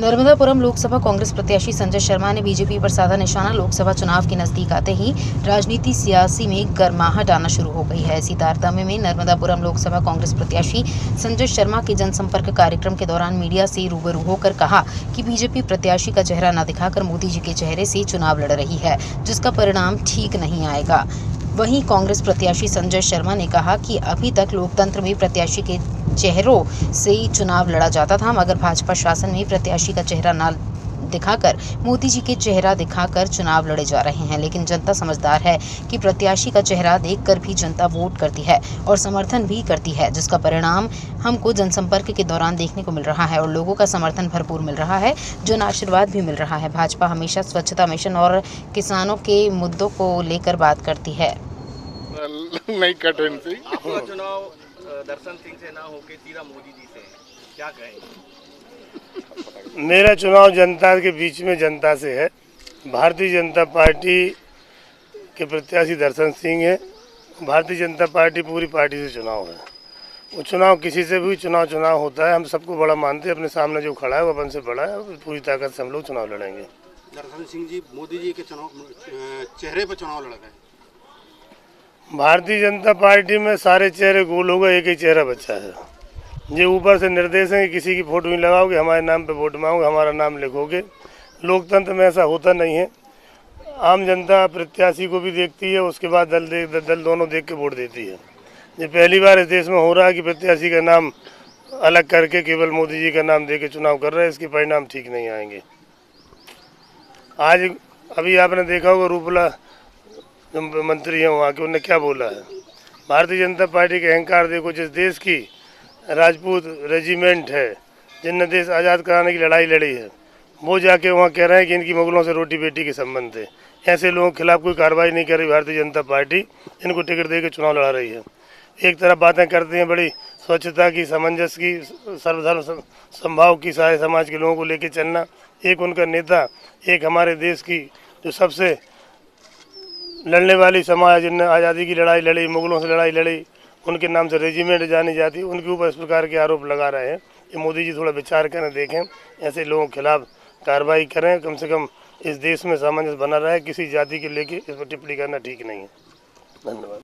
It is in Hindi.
नर्मदापुरम लोकसभा कांग्रेस प्रत्याशी संजय शर्मा ने बीजेपी पर साधा निशाना। लोकसभा चुनाव के नजदीक आते ही राजनीति सियासी में गर्माहट आना शुरू हो गई है। इसी तारतम्य में नर्मदापुरम लोकसभा कांग्रेस प्रत्याशी संजय शर्मा के जनसंपर्क कार्यक्रम के दौरान मीडिया से रूबरू होकर कहा कि बीजेपी प्रत्याशी का चेहरा न दिखाकर मोदी जी के चेहरे से चुनाव लड़ रही है, जिसका परिणाम ठीक नहीं आएगा। वहीं कांग्रेस प्रत्याशी संजय शर्मा ने कहा कि अभी तक लोकतंत्र में प्रत्याशी के चेहरों से ही चुनाव लड़ा जाता था, मगर भाजपा शासन में प्रत्याशी का चेहरा न दिखाकर मोदी जी के चेहरा दिखाकर चुनाव लड़े जा रहे हैं। लेकिन जनता समझदार है कि प्रत्याशी का चेहरा देखकर भी जनता वोट करती है और समर्थन भी करती है, जिसका परिणाम हमको जनसंपर्क के दौरान देखने को मिल रहा है और लोगों का समर्थन भरपूर मिल रहा है, जन आशीर्वाद भी मिल रहा है। भाजपा हमेशा स्वच्छता मिशन और किसानों के मुद्दों को लेकर बात करती है। नहीं कटेंसी आपका चुनाव दर्शन सिंह से ना होके सीधा मोदी जी से, क्या कहेंगे? मेरा चुनाव जनता के बीच में जनता से है। भारतीय जनता पार्टी के प्रत्याशी दर्शन सिंह है। भारतीय जनता पार्टी पूरी पार्टी से चुनाव है। वो चुनाव किसी से भी चुनाव होता है। हम सबको बड़ा मानते हैं। अपने सामने जो खड़ा है वो अपन से बड़ा है। पूरी ताकत से हम लोग चुनाव लड़ेंगे। दर्शन सिंह जी मोदी जी के चेहरे पर चुनाव लड़ रहे। भारतीय जनता पार्टी में सारे चेहरे गोल हो गए, एक ही चेहरा बचा है। ये ऊपर से निर्देश है कि किसी की फोटो नहीं लगाओगे, हमारे नाम पे वोट मांगोगे, हमारा नाम लिखोगे। लोकतंत्र में ऐसा होता नहीं है। आम जनता प्रत्याशी को भी देखती है, उसके बाद दल दोनों देख के वोट देती है। ये पहली बार इस देश में हो रहा है कि प्रत्याशी का नाम अलग करके केवल मोदी जी का नाम दे के चुनाव कर रहे हैं। इसके परिणाम ठीक नहीं आएंगे। आज अभी आपने देखा होगा रूपला जो मंत्री हैं वहाँ के, उन्होंने क्या बोला है। भारतीय जनता पार्टी के अहंकार देखो। जिस देश की राजपूत रेजिमेंट है, जिनने देश आज़ाद कराने की लड़ाई लड़ी है, वो जाके वहाँ कह रहे हैं कि इनकी मुगलों से रोटी बेटी के संबंध थे। ऐसे लोगों के खिलाफ कोई कार्रवाई नहीं कर रही भारतीय जनता पार्टी। इनको टिकट दे के चुनाव लड़ा रही है। एक तरफ बातें करते हैं बड़ी स्वच्छता की, सामंजस्य की, सर्वधर्म समभाव की, सारे समाज के लोगों को लेके चलना। एक उनका नेता, एक हमारे देश की जो सबसे लड़ने वाली समाज, जिनने आज़ादी की लड़ाई लड़ी, मुगलों से लड़ाई लड़ी, उनके नाम से रेजिमेंट जानी जाती, उनके ऊपर इस प्रकार के आरोप लगा रहे हैं। कि मोदी जी थोड़ा विचार करें, देखें, ऐसे लोगों के खिलाफ कार्रवाई करें। कम से कम इस देश में सामंजस्य बना रहे। किसी जाति के लेके इस पर टिप्पणी करना ठीक नहीं है। धन्यवाद।